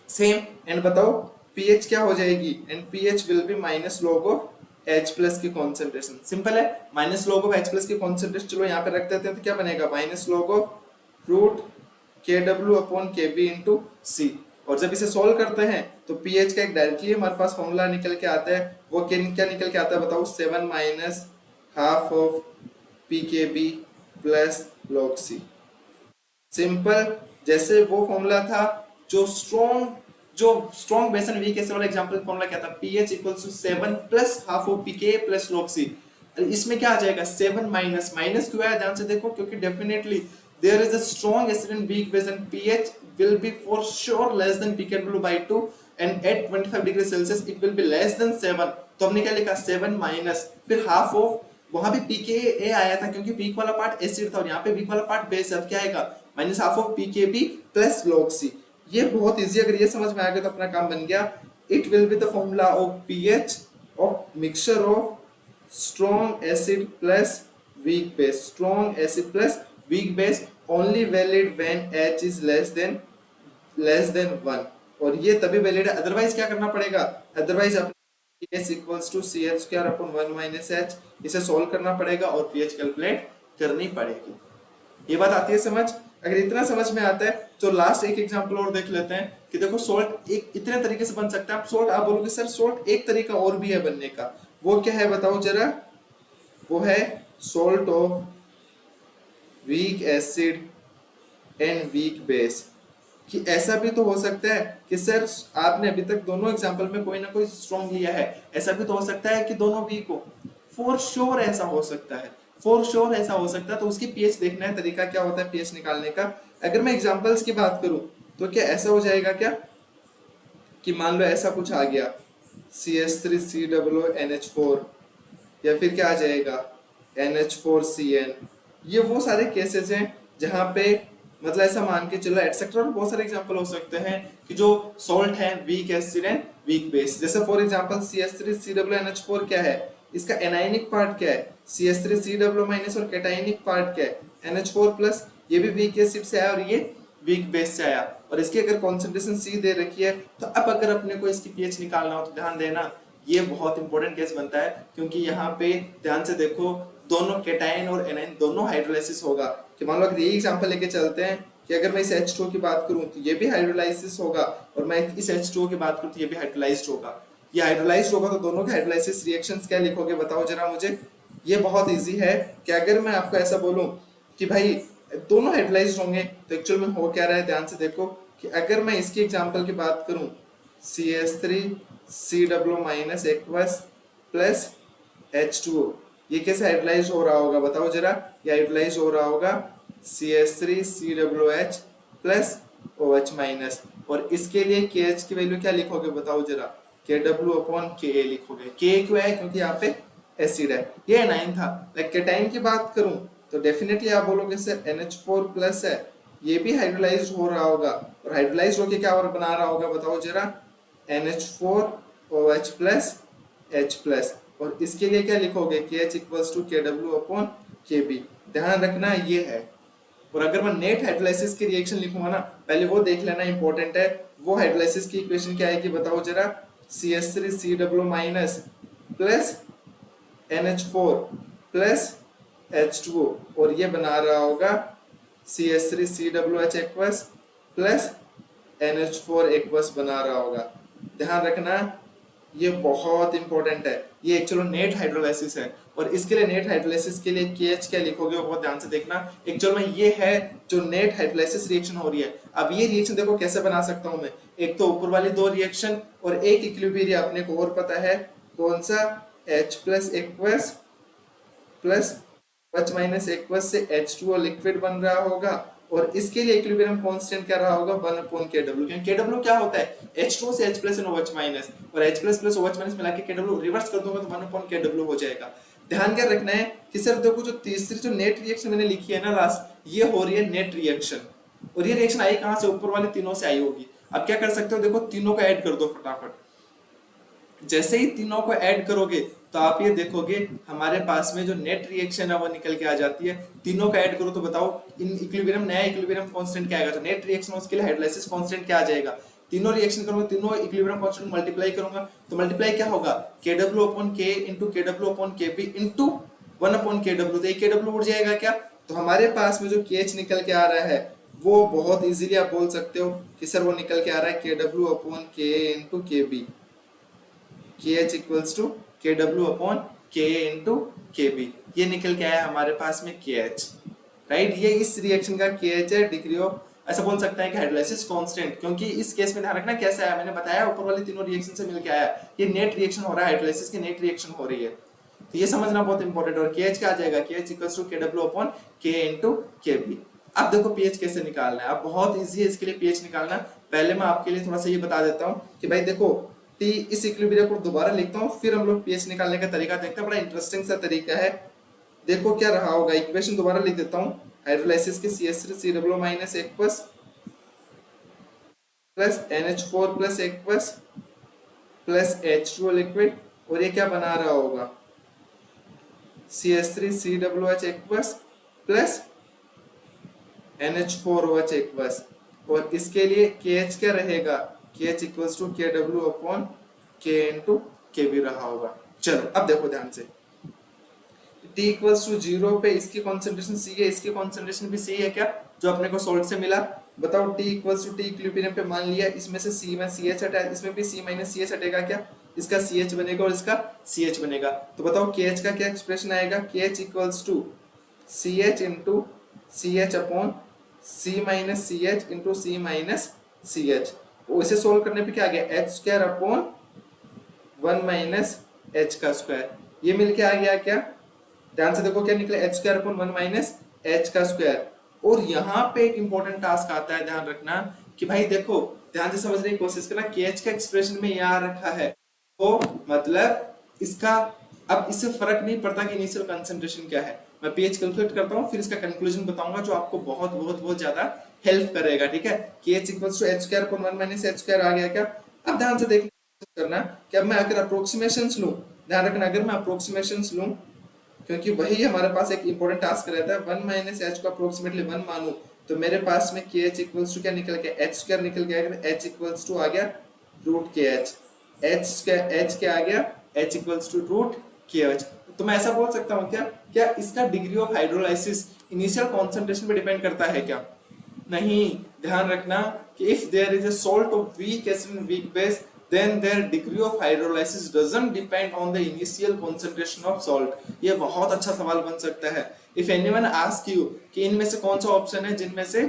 Same. And बताओ पीएच क्या हो जाएगी, and pH will be minus log of H plus की कॉन्सेंट्रेशन। सिंपल है, minus log of H plus की कॉन्सेंट्रेशन चलो यहाँ पे रख देते हैं, तो क्या बनेगा minus log of root K W upon K B into C. और जब इसे सॉल्व करते हैं तो पीएच का एक डायरेक्टली हमारे पास फॉर्मूला निकल के आता है, वो क्या निकल के आता है बताओ, 7 minus half of P K B plus log C. Simple. जैसे वो फॉर्मूला था जो strong base and weak acid वाला एग्जांपल फॉर्मूला क्या था, pH equals to 7 plus half of pK plus log C. इसमें क्या आ जाएगा 7 माइनस, माइनस क्यों आया ध्यान से देखो, क्योंकि definitely there is a strong acid and weak base and pH will be for sure less than pKw by 2 and at 25 degree Celsius it will be less than 7। तो हमने क्या लिखा 7 माइनस फिर हाफ ऑफ, वहां भी pKa आया था क्योंकि वीक वाला पार्ट एसिड था और यहाँ पे वीक वाला पार्ट बेस है, अब क्या आएगा minus half of pKb plus log C। ये बहुत इजी, अगर ये समझ में आ गया तो अपना काम बन गया। It will be the formula of pH of mixture of strong acid plus weak base, strong acid plus weak base only valid when H is less than 1। और ये तभी वैलिड है, अदरवाइज क्या करना पड़ेगा, otherwise pH equals to C H square upon 1 minus H, इसे solve करना पड़ेगा और pH कैलकुलेट करनी पड़ेगी। ये बात आती है समझ। अगर इतना समझ में आता है तो लास्ट एक एग्जांपल और देख लेते हैं कि देखो सोल्ट एक इतने तरीके से बन सकता है। आप सोल्ट, आप बोलोगे सर सोल्ट एक तरीका और भी है बनने का, वो क्या है बताओ जरा, वो है salt of weak acid and weak base. कि ऐसा भी तो हो सकता है कि सर आपने अभी तक दोनों एग्जांपल में कोई ना कोई स्ट्रॉन्ग लिया है, ऐसा भी तो हो सकता है कि दोनों वीक हो, फॉर श्योर ऐसा हो सकता है, फॉर श्योर ऐसा हो सकता है। तो उसकी पीएच देखना है, तरीका क्या होता है पीएच निकालने का। अगर मैं एग्जांपल्स की बात करूं तो क्या ऐसा हो जाएगा क्या कि मान लो ऐसा कुछ आ गया CH3COONH4, या फिर क्या आ जाएगा NH4CN। ये वो सारे केसेस हैं जहां पे मतलब ऐसा मान के चलो एटसेट्रा, बहुत सारे एग्जांपल हो सकते हैं कि जो सॉल्ट है week acid and weak base. जैसे फॉर एग्जांपल CH3COONH4 क्या है, इसका एनायनिक पार्ट क्या है CH3COO- और कैटायनिक पार्ट क्या है NH4+। ये भी वीक एसिड से आया और ये वीक बेस से आया, और इसकी अगर कॉन्सेंट्रेशन C दे रखी है, तो अब अगर अपने को इसकी पीएच निकालना हो तो ध्यान देना ये बहुत इंपॉर्टेंट केस बनता है, क्योंकि यहाँ पे ध्यान से देखो दोनों केटायन और एनायन दोनों हाइड्रोलाइसिस होगा। कि मान लो अगर यही एग्जांपल लेके चलते हैं कि अगर मैं इस H2O की बात करूं तो ये भी हाइड्रोलाइसिस होगा, और मैं इस H2O की बात करूं तो ये भी हाइड्रोलाइज्ड होगा। ये हाइड्रोलाइज्ड होगा तो दोनों के हाइड्रोलाइसिस रिएक्शंस क्या लिखोगे बताओ जरा मुझे। ये बहुत इजी है कि अगर मैं आपको ऐसा बोलूं कि भाई दोनों हाइड्रोलाइज्ड होंगे, तो एक्चुअल में हो क्या रहा है ध्यान से देखो कि अगर मैं इसकी एग्जांपल की बात करूं CH3COO- एक्वस प्लस H2O, ये कैसे हाइड्रोलाइज हो रहा होगा बताओ जरा। ये हाइड्रोलाइज हो रहा होगा CH3COOH प्लस OH-, और इसके लिए KH की वैल्यू क्या लिखोगे बताओ जरा, KW/Ka लिखोगे। Ka क्यों है, क्योंकि यहाँ पे एसिड है, ये एनाइन था। लाइक केटाइन की बात करूं तो डेफिनेटली आप बोलोगे सर NH4+ है, ये भी हाइड्रोलाइज हो रहा होगा, और हाइड्रोलाइज होके क्या और बना रहा होगा बताओ जरा NH4OH+ H+, और इसके लिए क्या लिखोगे KH इक्वल्स टू KW/Kb। ध्यान रखना ये है। और अगर मैं नेट हाइड्रोलाइसिस की रिएक्शन लिखूंगा ना, पहले वो देख लेना इंपॉर्टेंट है। वो हाइड्रोलाइसिस की इक्वेशन क्या आएगी बताओ जरा, CH3COO- plus NH4 plus H2O, और ये बना रहा होगा CH3COOH aqueous plus NH4 aqueous बना रहा होगा। ध्यान रखना ये बहुत इंपॉर्टेंट है, ये एक्चुअली नेट हाइड्रोलाइसिस है, और इसके लिए नेट हाइड्रोलाइसिस के लिए KH क्या लिखोगे वो बहुत ध्यान से देखना। एक्चुअल में ये है जो नेट हाइड्रोलाइसिस रिएक्शन हो रही है। अब ये रिएक्शन देखो कैसे बना सकता हूं मैं, एक तो ऊपर वाली दो रिएक्शन और एक इक्विलिब्रियम अपने को और पता है कौन सा, H+ aqueous plus OH- aqueous से H2O लिक्विड बन रहा होगा, और इसके लिए इक्विलिब्रियम कांस्टेंट क्या रहा होगा 1 अपॉन KW, क्योंकि KW क्या होता है H2 से H plus and OH minus, और H plus plus OH minus मिला के KW रिवर्स कर दूंगा तो 1 अपॉन KW हो जाएगा। ध्यान क्या रखना है कि सर देखो जो तीसरी जो नेट रिएक्शन मैंने लिखी है ना लास्ट, ये हो रही है नेट रिएक्शन, और ये रिएक्शन आई कहां से, ऊपर वाले तीनों से आई होगी। अब क्या कर सकते हो, देखो तीनों को ऐड कर दो फटाफट। जैसे ही तीनों को ऐड करोगे तो आप ये देखोगे हमारे पास में जो नेट रिएक्शन है वो निकल के आ जाती है। तीनों का ऐड करो तो बताओ इन इक्विलिब्रियम नया इक्विलिब्रियम कांस्टेंट क्या आएगा, तो नेट रिएक्शन उसके लिए हाइड्रोलाइसिस कांस्टेंट क्या आ जाएगा। तीनों रिएक्शन करूंगा, तीनों इक्विलिब्रियम कांस्टेंट मल्टीप्लाई करूंगा तो मल्टीप्लाई क्या होगा KW upon K into KW upon KB into 1 upon KW, तो एक KW उड़ जाएगा क्या। तो हमारे पास में जो KH निकल के आ रहा है वो बहुत इजीली आप बोल सकते हो कि सर वो निकल के आ रहा है KW upon K into KB, KH equals to KW upon K into KB, ये निकल के आया हमारे पास में KH, राइट। ये इस रिएक्शन का KH है, डिग्री ऑफ ऐसा बोल सकते हैं कि हाइड्रोलाइसिस कांस्टेंट, क्योंकि इस केस में ध्यान रखना कैसे आया, मैंने बताया ऊपर वाली तीनों रिएक्शन से मिलके आया, ये नेट रिएक्शन हो रहा है, हाइड्रोलाइसिस की नेट रिएक्शन हो रही है, तो ये समझना बहुत इंपॉर्टेंट। और KH क्या आ जाएगा, KH equals to KW upon K into KB। अब देखो pH कैसे निकालना है, अब बहुत इजी है इसके लिए pH निकालना। पहले मैं आपके लिए थोड़ा सा ये बता देता हूँ कि भाई देखो T इस इक्विलिब्रियम को दोबारा लिखता हूँ, फिर हम लोग pH निकालने का तरीका देखते हैं, बड़ा इंटरेस्टिंग सा तरीका है। देखो क्या रहा होगा, इक्वेशन दोबारा लिख देता हूँ, हाइड्रोलाइसिस की CH3COO minus aqueous plus NH4 plus aqueous plus H2O liquid, और ये क्या बना रहा होगा CH3COOH aqueous plus NH4OH aqueous, और इसके लिए KH क्या रहेगा, KH equals to KW upon K into KB रहा होगा। चलो अब देखो ध्यान से, T इक्वल्स टू 0 पे इसकी कॉन्सेंट्रेशन C है, इसकी कॉन्सेंट्रेशन भी C है क्या, जो अपने को सोल्ट से मिला। बताओ T equals to T equilibrium पे मान लिया इसमें से C में CH हटा, इसमें भी C माइनस CH हटेगा क्या, इसका CH बनेगा और इसका CH बनेगा। तो बताओ KH का क्या एक्सप्रेशन आएगा, KH equals to CH into CH upon C minus CH into C minus CH। इसे सोल्व करने पे क्या आ गया, H square upon 1 minus H का स्क्वायर, ये मिलके आ गया क्या। ध्यान से देखो क्या निकला, H square upon 1 minus H का स्क्वायर। और यहाँ पे एक इंपॉर्टेंट टास्क आता है, ध्यान रखना कि भाई देखो ध्यान से समझने की कोशिश करना, KH का एक्सप्रेशन में यहाँ रखा है, तो मतलब इसका अब इससे फर्क नहीं पड़ता कि इनिशियल कंसंट्रेशन क्या है। मैं pH कैलकुलेट करता हूँ, फिर इसका कंक्लूजन बताऊंगा जो आपको बहुत बहुत बहुत ज्यादा हेल्प करेगा, ठीक है। KH equals to H square upon 1 minus H square आ गया क्या। अब ध्यान से देखना करना कि अब मैं अगर अप्रोक्सीमेशंस लूं, ध्यान रखना अगर मैं अप्रोक्सीमेशंस लूं, क्योंकि वही हमारे पास एक इंपॉर्टेंट टास्क रहता है, 1 माइनस H को अप्रोक्सीमेटली 1 मानूं तो मेरे पास में KH इक्वल्स टू क्या निकल गया, H स्क्वायर निकल गया, H इक्वल्स टू आ गया root KH, H square H क्या आ गया, H equals to root KH। तो मैं ऐसा बोल सकता हूँ क्या, क्या इसका degree of hydrolysis initial concentration पे डिपेंड करता है क्या, नहीं। ध्यान रखना कि if there is a salt of weak acid and weak base then their degree of hydrolysis doesn't depend on the initial concentration of salt। ये बहुत अच्छा सवाल बन सकता है। if anyone ask you कि इनमें से कौन सा ऑप्शन है जिनमें से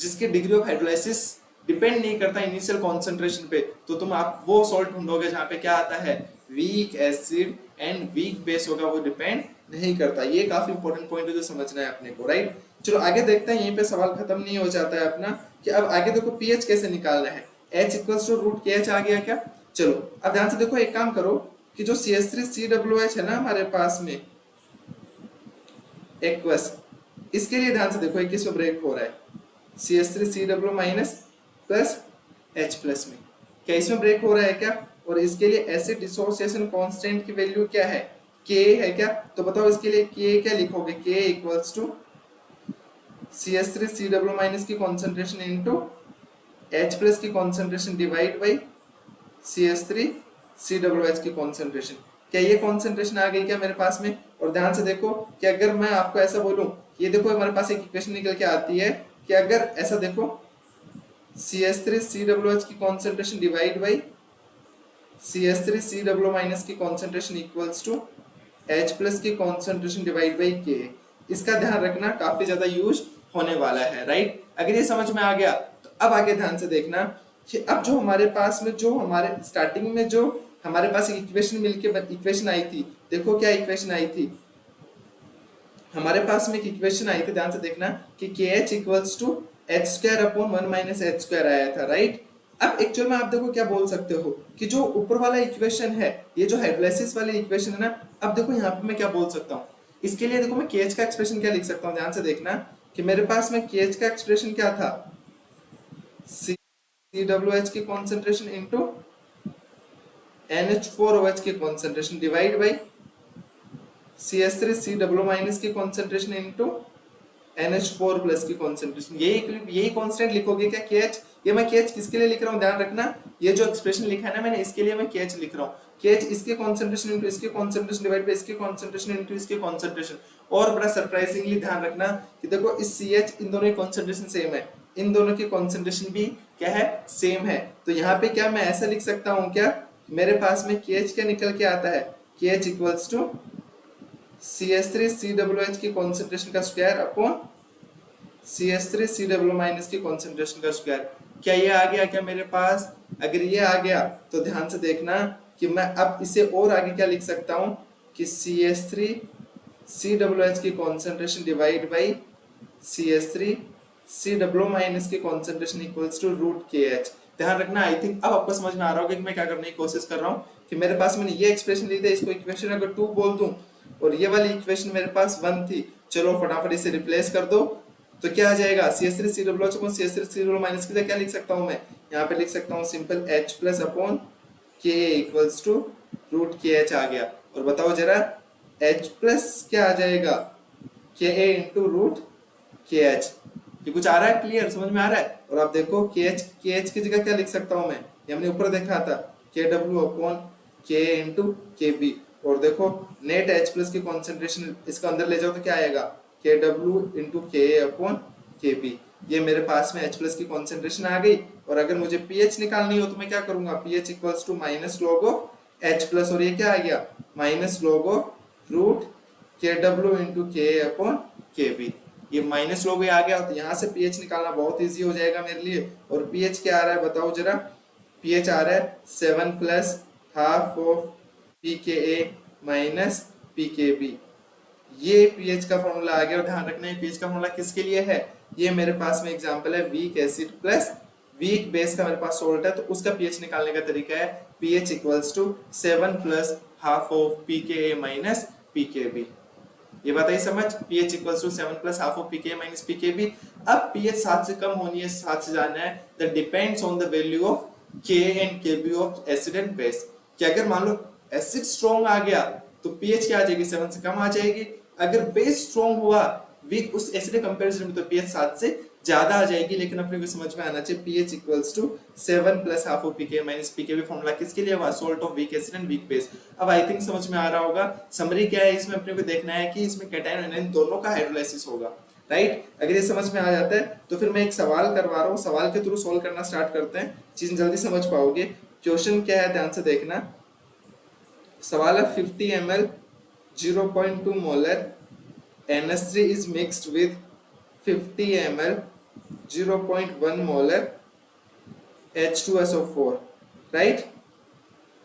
जिसकी डिग्री ऑफ हाइड्रोलाइसिस डिपेंड नहीं करता इनिशियल कॉन्सेंट्रेशन पे, तो तुम आप वो सॉल्ट ढूंढोगे जहाँ पे क्या आता है week acid and weak base होगा, वो डिपेंड नहीं करता। ये काफी इंपॉर्टेंट पॉइंट है जो समझना है अपने को, राइट। चलो आगे देखते हैं, यहीं पे सवाल खत्म नहीं हो जाता है अपना कि अब आगे देखो pH कैसे निकालना है। H equals to root KH आ गया क्या। चलो अब ध्यान से देखो, एक काम करो कि जो CH3COOH है ना हमारे पास में एक्वस, इसके लिए ध्यान से देखो एक इसमें ब्रेक हो रहा है CH3COO minus plus H plus में, क्या इसमें ब्रेक हो रहा है क्या। और इसके लिए एसिड डिसोसिएशन कांस्टेंट की वैल्यू क्या है, K है क्या। तो बताओ इसके लिए K क्या लिखोगे, K equals to CH3COO minus की कॉन्सेंट्रेशन इनटू H प्लस की कॉन्सेंट्रेशन डिवाइड बाई CH3COOH की कॉन्सेंट्रेशन। क्या ये कॉन्सेंट्रेशन आ गई क्या मेरे पास में। और ध्यान से देखो कि अगर मैं आपको ऐसा बोलूं, ये देखो हमारे पास एक इक्वेशन निकल के आती है कि अगर ऐसा देखो CH3COOH की concentration divide by CH3COO minus की concentration equals to H plus की कॉन्सेंट्रेशन डिवाइड बाई K। इसका ध्यान रखना काफी ज्यादा यूज होने वाला है, राइट। अगर ये समझ में आ गया तो अब आगे ध्यान से देखना कि अब जो हमारे पास में जो हमारे स्टार्टिंग में जो हमारे पास एक इक्वेशन मिलके इक्वेशन आई थी, देखो क्या इक्वेशन आई थी हमारे पास में एक इक्वेशन आई थी, ध्यान से देखना, कि KH equals to h² upon 1 minus h² आया था, राइट। अब एक्चुअल में आप देखो क्या बोल सकते हो कि जो ऊपर वाला इक्वेशन है, ये जो हाइड्रोलाइसिस वाली इक्वेशन है ना, अब देखो यहाँ पे मैं क्या बोल सकता हूँ, इसके लिए देखो मैं KH का एक्सप्रेशन क्या लिख सकता हूँ, ध्यान से देखना कि मेरे पास में KH का एक्सप्रेशन क्या था, CWH की कॉन्सेंट्रेशन इंटू NH4OH की concentration divide by CH3COO minus की कॉन्सेंट्रेशन इंटू NH4 प्लस की कॉन्सेंट्रेशन। यही कांस्टेंट लिखोगे क्या KH? ये मैं KH किसके लिए लिख रहा हूँ, ध्यान रखना, ये जो एक्सप्रेशन लिखा है ना मैंने, इसके लिए मैं KH लिख रहा हूँ। KH इसके कॉन्सेंट्रेशन इंटू इसके कॉन्सेंट्रेशन डिवाइड बाय इसके कॉन्सेंट्रेशन इंटू इसके कॉन्सेंट्रेशन। और बड़ा सरप्राइजिंगली ध्यान रखना कि देखो इस CH, इन दोनों की कॉन्सेंट्रेशन सेम है, इन दोनों की कॉन्सेंट्रेशन भी क्या है, सेम है। तो यहाँ पे क्या मैं ऐसा लिख सकता हूँ क्या, मेरे पास में KH क्या निकल के आता है, KH इक्वल्स टू CH3COOH की कॉन्सेंट्रेशन का स्क्वायर अपॉन CH3COO माइनस की कॉन्सेंट्रेशन का स्क्वायर। क्या ये आ गया क्या मेरे पास? अगर ये आ गया तो ध्यान से देखना कि मैं अब इसे और आगे क्या लिख सकता हूं कि CH3COOH की concentration divide by CH3COO minus की concentration equals to root KH। ध्यान रखना, आई थिंक अब आपको समझ में आ रहा होगा कि मैं क्या करने की कोशिश कर रहा हूँ, कि मेरे पास मैंने ये एक्सप्रेशन ली थी, इसको इक्वेशन अगर 2 बोल दूं और ये वाली इक्वेशन मेरे पास 1 थी, चलो फटाफट इसे रिप्लेस कर दो, तो क्या आ जाएगा, CH3COO को CH3COO माइनस की क्या लिख सकता हूं मैं, यहाँ पे लिख सकता हूँ simple H plus upon Ka equals to root KH आ गया। और बताओ जरा H प्लस क्या आ जाएगा, Ka इंटू रूट KH। ये कुछ आ रहा है, क्लियर समझ में आ रहा है? और आप देखो KH की जगह क्या लिख सकता हूं मैं, ये हमने ऊपर देखा था KW upon Ka into Kb। और देखो नेट H प्लस की कॉन्सेंट्रेशन इसका अंदर ले जाओ तो क्या आएगा, KW into Ka upon Kb। ये मेरे पास में H प्लस की कॉन्सेंट्रेशन आ गई। और अगर मुझे pH निकालनी हो तो मैं क्या करूंगा, pH equals to minus log of H plus, और ये क्या आ गया, minus log of root KW into Ka upon Kb। ये माइनस लॉग आ गया, तो यहाँ से pH निकालना बहुत इजी हो जाएगा मेरे लिए। और pH क्या आ रहा है बताओ जरा, pH आ रहा है 7 plus half of pKa minus pKb। ये pH का फॉर्मूला आ गया। और ध्यान रखना है pH का फॉर्मूला किसके लिए है, ये मेरे पास में एग्जांपल है weak acid plus week base का मेरे पास सोल्ट है, तो उसका pH निकालने का तरीका है pH equals to 7 plus half of pKa minus pKb। ये बात आई समझ, pH equals to 7 plus half of pKa minus pKb। अब pH 7 से कम होनी है, 7 से जाना है, that depends on the value of Ka and Kb of acid and base. कि अगर मान लो एसिड स्ट्रॉन्ग आ गया तो pH क्या आ जाएगी, 7 से कम आ जाएगी। अगर बेस स्ट्रॉन्ग हुआ वीक उस एसिड के कंपैरिजन में तो pH 7 से ज्यादा आ जाएगी। लेकिन अपने को समझ में आना चाहिए pH equals to 7 plus half of pKa minus pKb formula किसके लिए हुआ, salt of weak acid and weak base. अब आई थिंक समझ में आ रहा होगा। समरी क्या है इसमें, अपने को देखना है कि इसमें कैटायन और एनायन दोनों का हाइड्रोलाइसिस होगा, राइट। अगर ये समझ में आ जाता है तो फिर मैं एक सवाल करवा रहा हूँ, सवाल के थ्रू सॉल्व करना स्टार्ट करते हैं, चीज जल्दी समझ पाओगे। क्वेश्चन क्या है ध्यान से देखना, सवाल है 50 ml 0.2 molar NH3 is mixed with 50 ml 0.1 molar H2SO4, right.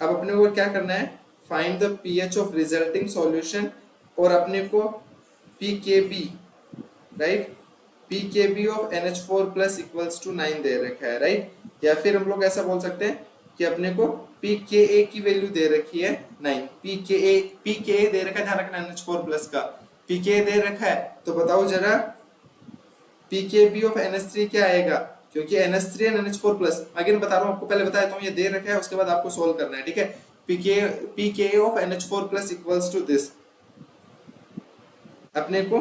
अब अपने को क्या करना है, find the pH of resulting solution, और अपने को pKb, right, pKb of NH4 plus equals to 9 दे रखा है, राइट। या फिर हम लोग ऐसा बोल सकते हैं कि अपने को pKa की वैल्यू दे रखी है 9, pKa दे रखा है, ध्यान रखना NH4 प्लस का pKa दे रखा है। तो बताओ जरा pKb ऑफ NH3 क्या आएगा, क्योंकि NH3 and NH4 plus, again बता रहा हूँ आपको, पहले बताया था ये दे रखा है, उसके बाद आपको सोल्व करना है, ठीक है। pKa of NH4 plus equals to this, अपने को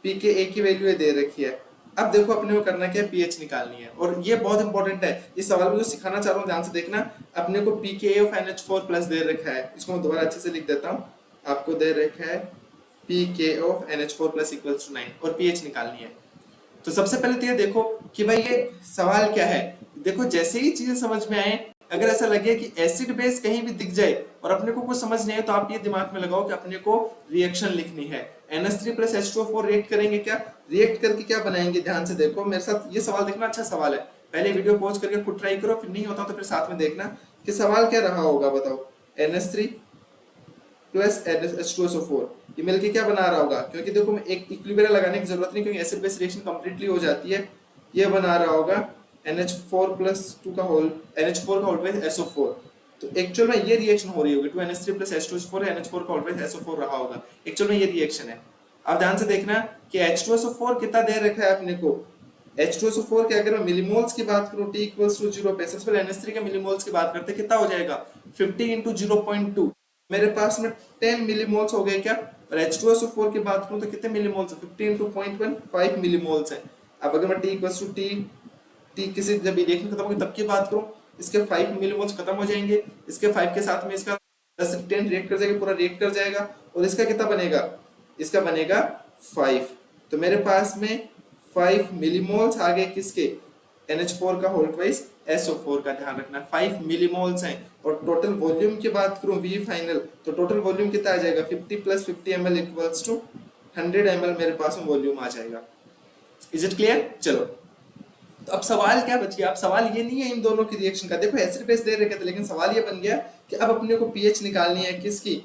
pKa की वैल्यू दे रखी है। अब देखो अपने को करना क्या है, pH निकालनी है। और ये बहुत इंपॉर्टेंट है, इस सवाल में जो सिखाना चाह रहा हूँ ध्यान से देखना। अपने को pKa ऑफ NH4 प्लस दे रखा है, इसको मैं दोबारा अच्छे से लिख देता हूँ, आपको दे रखा है pK of NH4 plus equals to 9 और pH निकालनी है। तो सबसे पहले तो ये देखो कि भाई ये सवाल क्या है। देखो जैसे ही चीजें समझ में आए, अगर ऐसा लगे कि एसिड बेस कहीं भी दिख जाए और अपने को कुछ समझ नहीं आए, तो आप ये दिमाग में लगाओ कि अपने को रिएक्शन लिखनी है। NH3 प्लस H2O4 रिएक्ट करेंगे, क्या रिएक्ट करके क्या बनाएंगे, ध्यान से देखो मेरे साथ। ये सवाल देखना, अच्छा सवाल है, पहले वीडियो पॉज करके खुद ट्राई करो, फिर नहीं होता तो फिर साथ में देखना कि सवाल क्या रहा होगा। बताओ NH3 प्लस H2SO4, ये मिलके क्या बना रहा होगा, क्योंकि देखो मैं एक इक्विलिब्रियम लगाने की जरूरत नहीं, क्योंकि एसिड बेस रिएक्शन कंप्लीटली हो जाती है। ये बना रहा होगा NH4+2 का होल, NH4 का होल पे SO4। तो एक्चुअल में ये रिएक्शन हो रही होगी 2NH3 + H2SO4 NH4 का होल पे SO4 रहा होगा, एक्चुअल में ये रिएक्शन है। अब ध्यान से देखना कि H2SO4 कितना दे रखा है अपने को। H2SO4 के अगर मैं मिलीमोल्स की बात करूं T = 0 पे, सबसे पहले NH3 के मिलीमोल्स की बात करते हैं, कितना हो जाएगा 50 × 0.2, मेरे पास में 10 मिलीमोल्स हो गए क्या। और H2SO4 की बात करूं तो कितने मिलीमोल्स है, 50 × 0.1 5 मिलीमोल्स है। अब अगर मैं T किसी जब रिएक्शन खत्म होगी तब की बात करूं, इसके 5 मिलीमोल्स खत्म हो जाएंगे, इसके 5 के साथ में इसका 10 रिएक्ट कर जाएगा, पूरा रिएक्ट कर जाएगा, और इसका कितना बनेगा, इसका बनेगा 5। तो मेरे पास में 5 मिलीमोल्स आ गए किसके, NH4 का होल ट्वाइस SO4 का, ध्यान रखना 5 मिलीमोल्स हैं। और टोटल वॉल्यूम की बात करूं V फाइनल, तो टोटल वॉल्यूम कितना आ जाएगा 50 + 50 ml = 100 ml मेरे पास में वॉल्यूम आ जाएगा। Is it clear. चलो तो अब सवाल क्या बच गया, अब सवाल ये नहीं है इन दोनों की रिएक्शन का, देखो एसिड बेस दे रखे थे, लेकिन सवाल ये बन गया कि अब अपने को पीएच निकालनी है किसकी,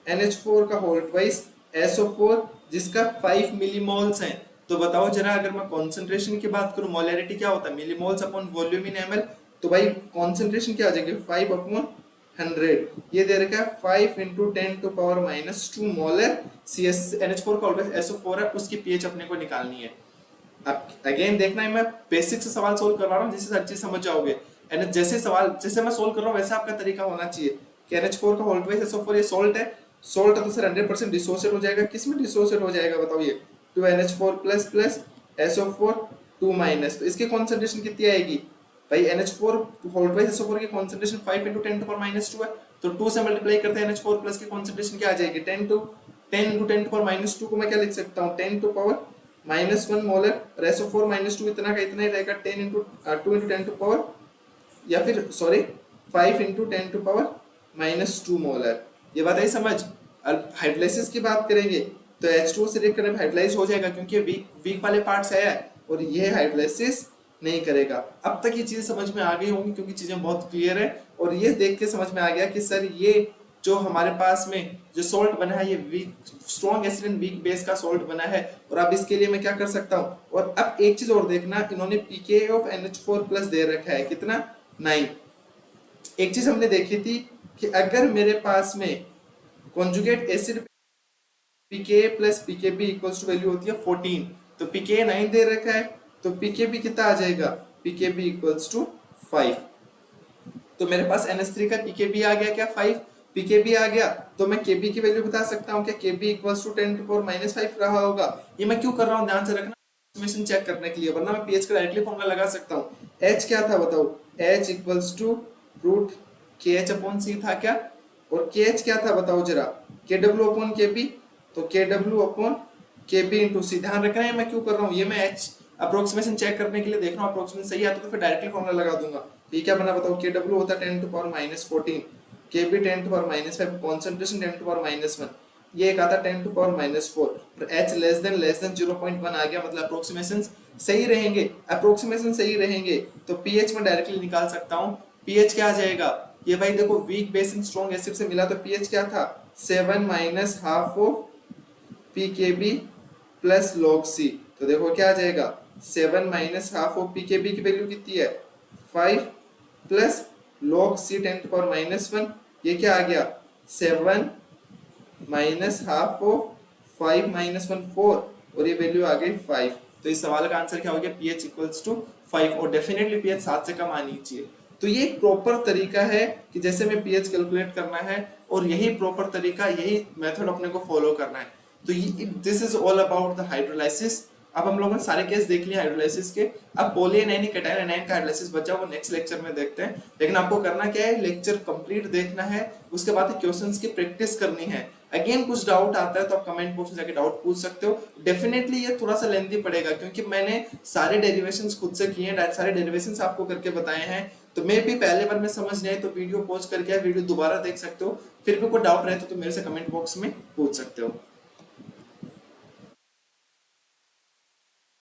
NH4 का होल ट्वाइस SO4 जिसका 5 मिलीमोल्स है। तो बताओ जरा, अगर मैं कॉन्सेंट्रेशन की बात करूं, मोलैरिटी क्या होता है, मिलीमोल्स अपॉन वॉल्यूम इन ml, तो भाई कॉन्सेंट्रेशन क्या आ जाएगी 5/100। ये दे रखा है 5 × 10⁻⁻² मोलर NH4 का होल ट्वाइस SO4 है, उसकी पीएच अपने को निकालनी है। अब अगेन देखना है, मैं बेसिक से सवाल सोल्व करवा रहा हूँ जिससे हर चीज समझ जाओगे। जैसे सवाल जैसे मैं सोल्व कर रहा हूँ वैसे आपका तरीका होना चाहिए कि NH4 का होल ट्वाइस SO4 ये सॉल्ट है, सॉल्ट है तो सर 100% डिसोसिएट हो जाएगा, किसमें डिसोसिएट हो जाएगा बताओ, ये 2NH4+ SO4 2-, तो इसकी कॉन्सेंट्रेशन कितनी आएगी भाई, NH4 होल ट्वाइस SO4 की कॉन्सेंट्रेशन 5 × 10⁻² है, तो 2 से मल्टीप्लाई करते हैं NH4 प्लस की कॉन्सेंट्रेशन क्या आ जाएगी 10 × 10⁻² को मैं क्या लिख सकता हूँ 10⁻⁻1 मोलर, और SO4 -2 इतना का इतना ही रहेगा 2 × 10⁻, या फिर सॉरी 5 × 10⁻² मोलर। ये बात आई समझ। अब हाइड्रोलाइसिस की बात करेंगे तो H2 से रिएक्ट करने में हाइड्रोलाइज हो जाएगा, क्योंकि वीक वाले पार्ट से आया है और ये हाइड्रोलाइसिस नहीं करेगा। अब तक ये चीजें समझ में आ गई होंगी क्योंकि चीजें बहुत क्लियर है, और ये देख के समझ में आ गया कि सर ये जो हमारे पास में जो सॉल्ट बना है ये weak strong acid and weak base का सॉल्ट बना है, और अब इसके लिए मैं क्या कर सकता हूँ। और अब एक चीज और देखना, इन्होंने pKa ऑफ NH4+ दे रखा है कितना 9। एक चीज हमने देखी थी कि अगर मेरे पास में conjugate acid pKa + pKb = value होती है 14, तो pKa 9 दे रखा है, तो pKb कितना आ जाएगा pKb = 5। तो मेरे पास NH3 का pKb आ गया क्या 5, pKb आ गया, तो मैं Kb की वैल्यू बता सकता हूँ क्या Kb = 10⁻⁵ रहा होगा। ये मैं क्यों कर रहा हूँ ध्यान से रखना, समेशन चेक करने के लिए, वरना मैं pH का डायरेक्टली फॉर्मूला लगा सकता हूँ। H क्या था बताओ, H = √KH/C था क्या, और KH क्या था बताओ जरा, KW/Kb, तो KW/Kb × C। ध्यान रखना है मैं क्यों कर रहा हूँ, ये मैं H अप्रोक्सीमेशन चेक करने के लिए देख रहा हूँ, अप्रोक्सीमेशन सही आता तो फिर डायरेक्टली फॉर्मूला लगा दूंगा। ये क्या बना बताओ, KW होता है 10⁻⁻14, Kb 10⁻⁵, कॉन्सेंट्रेशन 10⁻⁻1, ये एक आता 10⁻⁴, और H << 0.1 आ गया, मतलब अप्रोक्सीमेशन सही रहेंगे, अप्रोक्सीमेशन सही रहेंगे तो pH में डायरेक्टली निकाल सकता हूँ। pH क्या आ जाएगा, ये भाई देखो weak base in strong acid से मिला तो pH क्या था 7 - ½ of pKb plus log C, तो देखो क्या आ जाएगा 7 - ½ ऑफ pKb की वैल्यू कितनी है 5 प्लस log C 10⁻⁻1, ये क्या आ गया 7 - ½ ऑफ 5 - 1 4, और ये वैल्यू आ गई 5। तो इस सवाल का आंसर क्या हो गया pH = 5, और डेफिनेटली pH 7 से कम आनी चाहिए। तो ये एक प्रॉपर तरीका है कि जैसे में pH कैलकुलेट करना है, और यही प्रॉपर तरीका, यही मेथड अपने को फॉलो करना है। तो this is all about the hydrolysis. अब हम लोगों ने सारे केस देख लिए हाइड्रोलाइसिस के, अब पॉलीएनाइन कैटायन एनायन का हाइड्रोलाइसिस बचा वो नेक्स्ट लेक्चर में देखते हैं। लेकिन आपको करना क्या है, लेक्चर कंप्लीट देखना है, उसके बाद क्वेश्चंस की प्रैक्टिस करनी है। अगेन कुछ डाउट आता है तो आप कमेंट बॉक्स में जाके डाउट पूछ सकते हो। डेफिनेटली ये थोड़ा सा लेंथी पड़ेगा क्योंकि मैंने सारे डेरिवेशंस खुद से किए हैं, सारे डेरिवेशंस आपको करके बताए हैं, तो मे भी पहले बार में समझ नहीं आए तो वीडियो पॉज करके वीडियो दोबारा देख सकते हो। फिर भी कोई डाउट रहे तो मेरे से कमेंट बॉक्स में पूछ सकते हो।